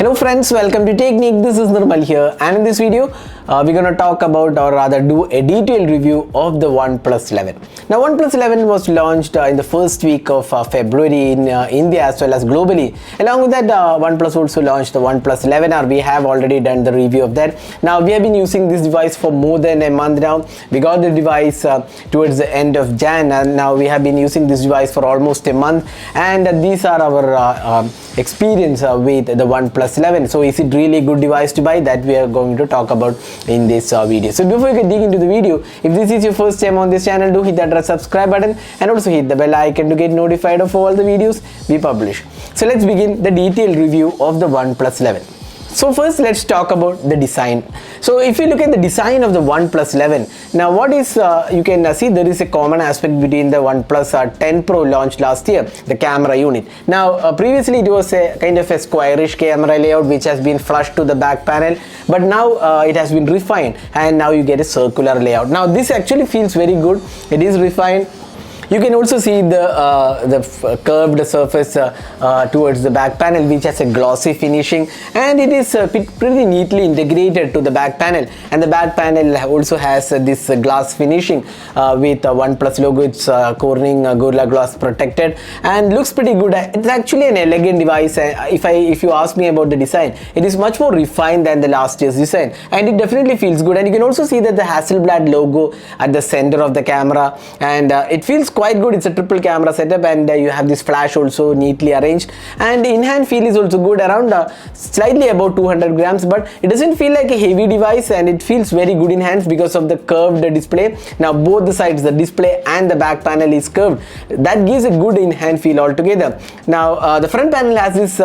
Hello friends, welcome to Technique. This is Nirmal here, and in this video we're going to talk about, or rather do a detailed review of the OnePlus 11. Now OnePlus 11 was launched in the first week of February in India as well as globally. Along with that, OnePlus also launched the OnePlus 11R. We have already done the review of that. Now we have been using this device for more than a month now. We got the device towards the end of Jan, and now we have been using this device for almost a month, and these are our experience with the OnePlus 11. So is it really good device to buy? That we are going to talk about in this video. So before we dig into the video, if this is your first time on this channel, do hit that red subscribe button and also hit the bell icon to get notified of all the videos we publish. So let's begin the detailed review of the OnePlus 11. So first let's talk about the design. So if you look at the design of the OnePlus 11, now what is you can see there is a common aspect between the OnePlus 10 Pro launched last year, the camera unit. Now previously it was a kind of a squarish camera layout which has been flushed to the back panel, but now it has been refined and now you get a circular layout. Now this actually feels very good. It is refined. You can also see the curved surface towards the back panel, which has a glossy finishing, and it is pretty neatly integrated to the back panel. And the back panel also has this glass finishing with OnePlus logo. It's Corning Gorilla Glass protected and looks pretty good. It's actually an elegant device. If you ask me about the design, it is much more refined than the last year's design, and it definitely feels good. And you can also see that the Hasselblad logo at the center of the camera, and it feels quite good. It's a triple camera setup, and you have this flash also neatly arranged, and in-hand feel is also good, around slightly above 200 grams, but it doesn't feel like a heavy device, and it feels very good in hands because of the curved display. Now both the sides, the display and the back panel is curved. That gives a good in-hand feel altogether. Now the front panel has this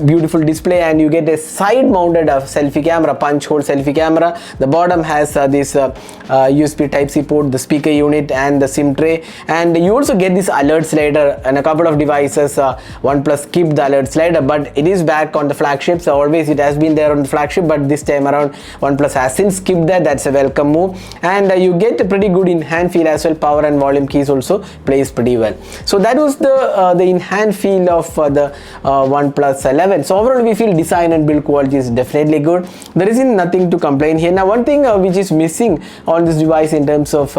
beautiful display, and you get a side mounted selfie camera, punch hole selfie camera. The bottom has this USB Type-C port, the speaker unit and the SIM tray. And you also get this alert slider. And a couple of devices OnePlus skipped the alert slider, but it is back on the flagship. So always it has been there on the flagship, but this time around OnePlus has since skipped that. That's a welcome move, and you get a pretty good in-hand feel as well. Power and volume keys also plays pretty well. So that was the in-hand feel of the OnePlus 11. So overall we feel design and build quality is definitely good. There isn't nothing to complain here. Now one thing which is missing on this device in terms of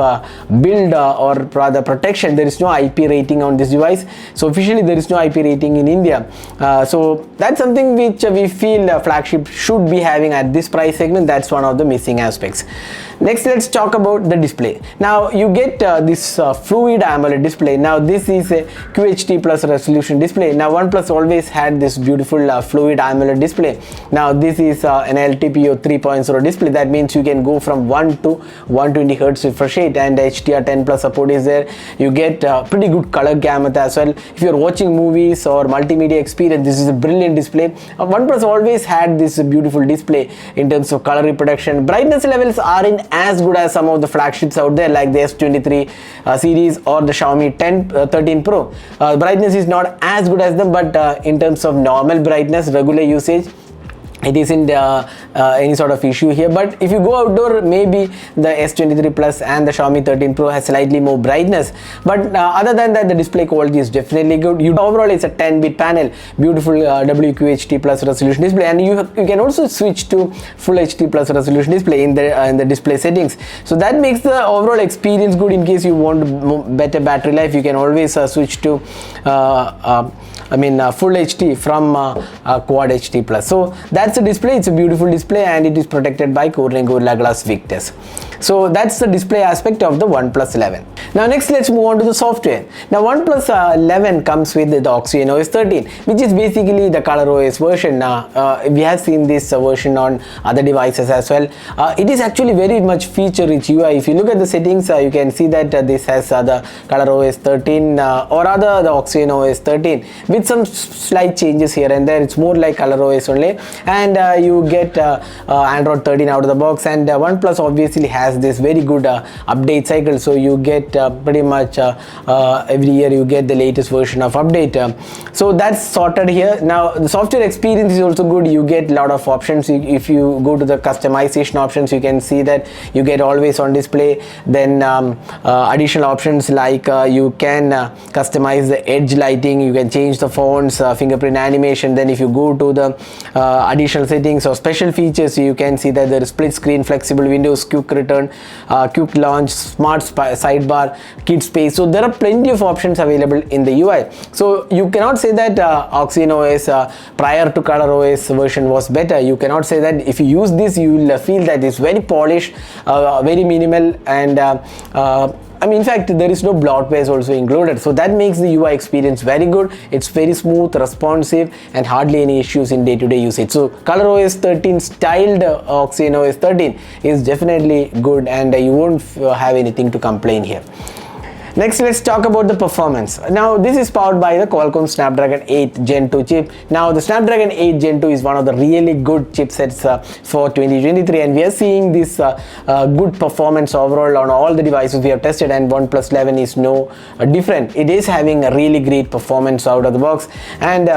build or rather protection, there is no IP rating on this device. So officially there is no IP rating in India. So that's something which we feel flagship should be having at this price segment. That's one of the missing aspects. Next, let's talk about the display. Now you get this fluid AMOLED display. Now this is a QHD plus resolution display. Now OnePlus always had this beautiful fluid AMOLED display. Now this is an LTPO 3.0 display. That means you can go from 1 to 120 Hz refresh rate, and HDR10 plus support is there. You get pretty good color gamut as well. If you're watching movies or multimedia experience, this is a brilliant display. OnePlus always had this beautiful display in terms of color reproduction. Brightness levels aren't as good as some of the flagships out there like the S23 series or the Xiaomi 13 Pro. Brightness is not as good as them, but in terms of normal brightness, regular usage, it isn't any sort of issue here. But if you go outdoor, maybe the S23 Plus and the Xiaomi 13 Pro has slightly more brightness, but other than that, the display quality is definitely good. Overall it's a 10-bit panel, beautiful WQHD plus resolution display, and you can also switch to full HD plus resolution display in the display settings. So that makes the overall experience good. In case you want better battery life, you can always switch to full HD from Quad HD plus. So that's the display. It's a beautiful display, and it is protected by Corning Gorilla Glass Victus. So that's the display aspect of the OnePlus 11. Now next, let's move on to the software. Now OnePlus 11 comes with the OS 13, which is basically the ColorOS version. We have seen this version on other devices as well. It is actually very much feature-rich UI. If you look at the settings, you can see that this has the ColorOS 13 or rather the OS 13 with some slight changes here and there. It's more like ColorOS only, and you get Android 13 out of the box, and OnePlus obviously has this very good update cycle. So you get pretty much every year you get the latest version of update. So that's sorted here. Now the software experience is also good. You get a lot of options. If you go to the customization options, you can see that you get always on display. Then additional options like you can customize the edge lighting. You can change the fonts, fingerprint animation. Then if you go to the additional settings or special features, you can see that there is split screen, flexible windows, quick return, quick launch, smart sidebar, kid space. So there are plenty of options available in the UI. So you cannot say that OxygenOS prior to ColorOS version was better. You cannot say that. If you use this, you will feel that it's very polished, very minimal, and in fact, there is no bloatware also included, so that makes the UI experience very good. It's very smooth, responsive, and hardly any issues in day-to-day usage. So ColorOS 13 styled OxygenOS 13 is definitely good, and you won't have anything to complain here. Next, let's talk about the performance. Now, this is powered by the Qualcomm Snapdragon 8 Gen 2 chip. Now, the Snapdragon 8 Gen 2 is one of the really good chipsets for 2023, and we are seeing this good performance overall on all the devices we have tested, and OnePlus 11 is no different. It is having a really great performance out of the box, and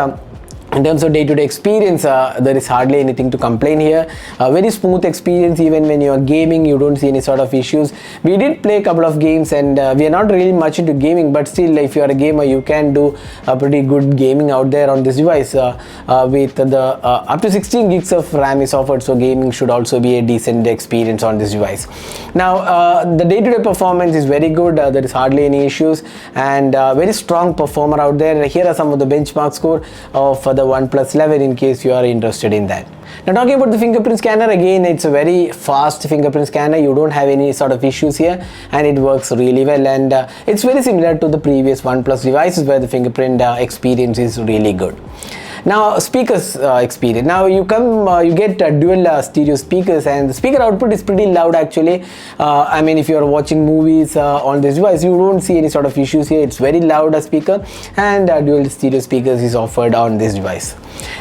in terms of day-to-day experience, there is hardly anything to complain here. A very smooth experience. Even when you are gaming, you don't see any sort of issues. We did play a couple of games, and we are not really much into gaming, but still, if you are a gamer, you can do a pretty good gaming out there on this device. With the up to 16 gigs of RAM is offered, so gaming should also be a decent experience on this device. Now, the day-to-day performance is very good. There is hardly any issues, and very strong performer out there. Here are some of the benchmark score of the OnePlus 11 in case you are interested in that. Now, talking about the fingerprint scanner, again, it's a very fast fingerprint scanner. You don't have any sort of issues here, and it works really well, and it's very similar to the previous OnePlus devices where the fingerprint experience is really good. Now, speakers experience. Now you get dual stereo speakers, and the speaker output is pretty loud actually. If you are watching movies on this device, you don't see any sort of issues here. It's very loud speaker, and dual stereo speakers is offered on this device.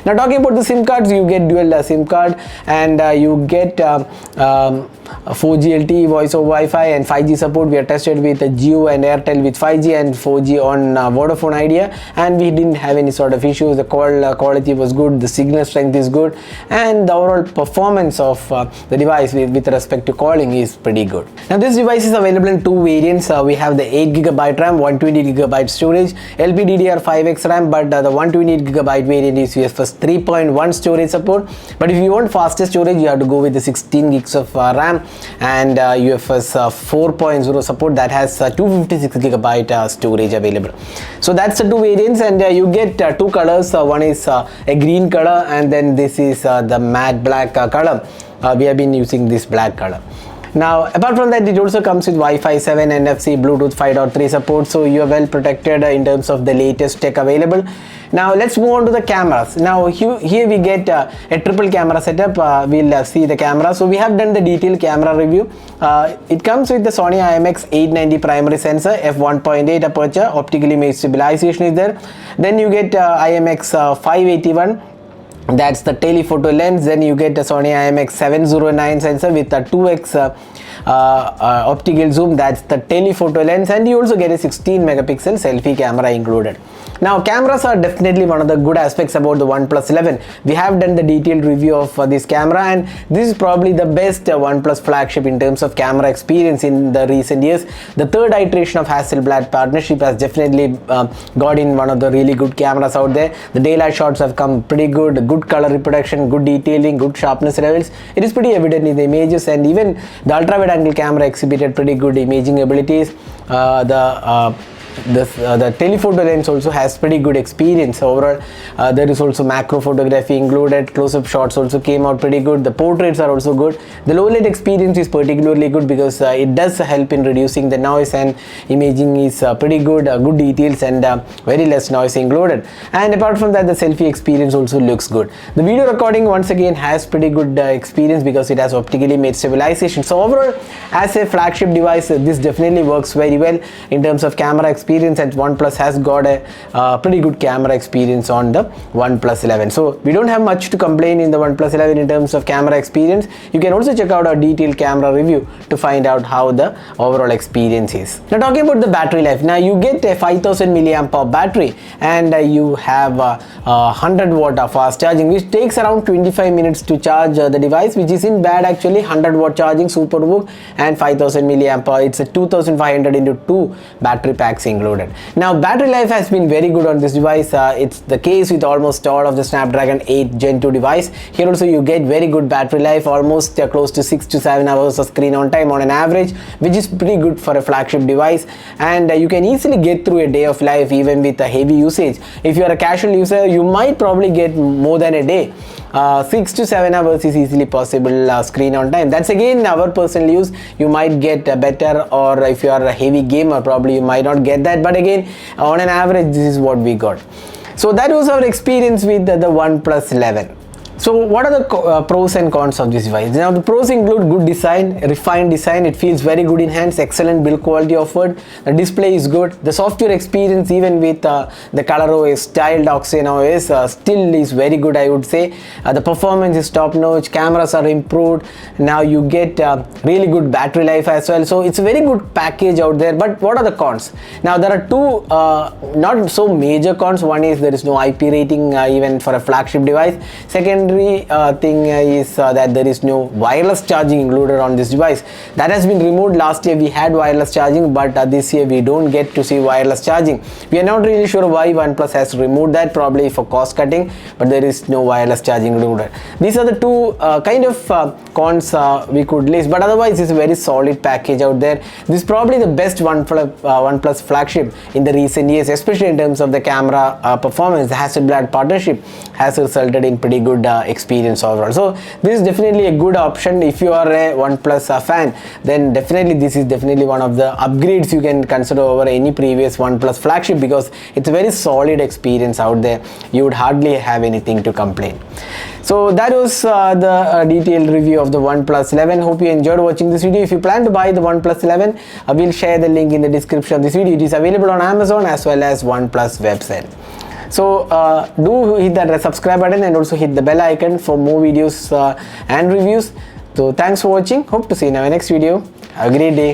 Now, talking about the SIM cards, you get dual SIM card, and you get 4G LTE voice over Wi-Fi and 5G support. We are tested with Jio and Airtel with 5G and 4G on Vodafone Idea, and we didn't have any sort of issues. The call quality was good, the signal strength is good, and the overall performance of the device with respect to calling is pretty good. Now, this device is available in two variants. We have the 8GB RAM, 128GB storage, LPDDR5X RAM, but the 128GB variant is UFS 3.1 storage support. But if you want faster storage, you have to go with the 16 gigs of RAM and UFS 4.0 support that has 256GB storage available. So that's the two variants, and you get two colors. One is a green color, and then this is the matte black color. We have been using this black color. Now, apart from that, it also comes with Wi-Fi 7, NFC, Bluetooth 5.3 support, so you are well protected in terms of the latest tech available. Now, let's move on to the cameras. Now, here we get a triple camera setup. We'll see the camera. So, we have done the detailed camera review. It comes with the Sony IMX890 primary sensor, f1.8 aperture, optical image stabilization is there. Then you get IMX581. That's the telephoto lens. Then you get a Sony IMX709 sensor with a 2x optical zoom. That's the telephoto lens, and you also get a 16 megapixel selfie camera included. Now, cameras are definitely one of the good aspects about the OnePlus 11. We have done the detailed review of this camera, and this is probably the best OnePlus flagship in terms of camera experience in the recent years. The third iteration of Hasselblad partnership has definitely got in one of the really good cameras out there. The daylight shots have come pretty good, good color reproduction, good detailing, good sharpness levels. It is pretty evident in the images, and even the ultra wide angle camera exhibited pretty good imaging abilities. The telephoto lens also has pretty good experience overall. There is also macro photography included. Close-up shots also came out pretty good. The portraits are also good. The low light experience is particularly good because it does help in reducing the noise, and imaging is pretty good, good details, and very less noise included. And apart from that, the selfie experience also looks good. The video recording once again has pretty good experience because it has optically made stabilization. So overall, as a flagship device, this definitely works very well in terms of camera experience, and OnePlus has got a pretty good camera experience on the OnePlus 11. So we don't have much to complain in the OnePlus 11 in terms of camera experience. You can also check out our detailed camera review to find out how the overall experience is. Now, talking about the battery life, now you get a 5000 milliamp hour battery, and you have 100 watt fast charging, which takes around 25 minutes to charge the device, which isn't bad actually. 100 watt charging, superbook, and 5000 milliamp hour. It's a 2500 into 2 battery packs included. Now battery life has been very good on this device. It's the case with almost all of the Snapdragon 8 Gen 2 device. Here also you get very good battery life, almost close to 6 to 7 hours of screen on time on an average, which is pretty good for a flagship device. And you can easily get through a day of life even with a heavy usage. If you are a casual user, you might probably get more than a day. 6 to 7 hours is easily possible screen on time. That's again our personal use. You might get better, or if you are a heavy gamer, probably you might not get that, but again on an average this is what we got. So that was our experience with the OnePlus 11. So what are the pros and cons of this device? Now the pros include good design, refined design. It feels very good in hands, excellent build quality offered. The display is good. The software experience, even with the ColorOS styled Oxygen OS, still is very good, I would say. The performance is top notch, cameras are improved. Now you get really good battery life as well. So it's a very good package out there. But what are the cons? Now there are two not so major cons. One is there is no IP rating even for a flagship device. Secondary thing is that there is no wireless charging included on this device. That has been removed. Last year we had wireless charging, but this year we don't get to see wireless charging. We are not really sure why OnePlus has removed that, probably for cost cutting, but there is no wireless charging included. These are the two kind of cons we could list, but otherwise it's a very solid package out there. This is probably the best OnePlus flagship in the recent years, especially in terms of the camera performance. The Hasselblad partnership has resulted in pretty good experience overall. So this is definitely a good option. If you are a OnePlus fan, then definitely this is definitely one of the upgrades you can consider over any previous OnePlus flagship, because it's a very solid experience out there. You would hardly have anything to complain. So that was the detailed review of the OnePlus 11. Hope you enjoyed watching this video. If you plan to buy the OnePlus 11, I will share the link in the description of this video. It is available on Amazon as well as OnePlus website. So do hit that subscribe button and also hit the bell icon for more videos and reviews. So thanks for watching. Hope to see you in our next video. Have a great day.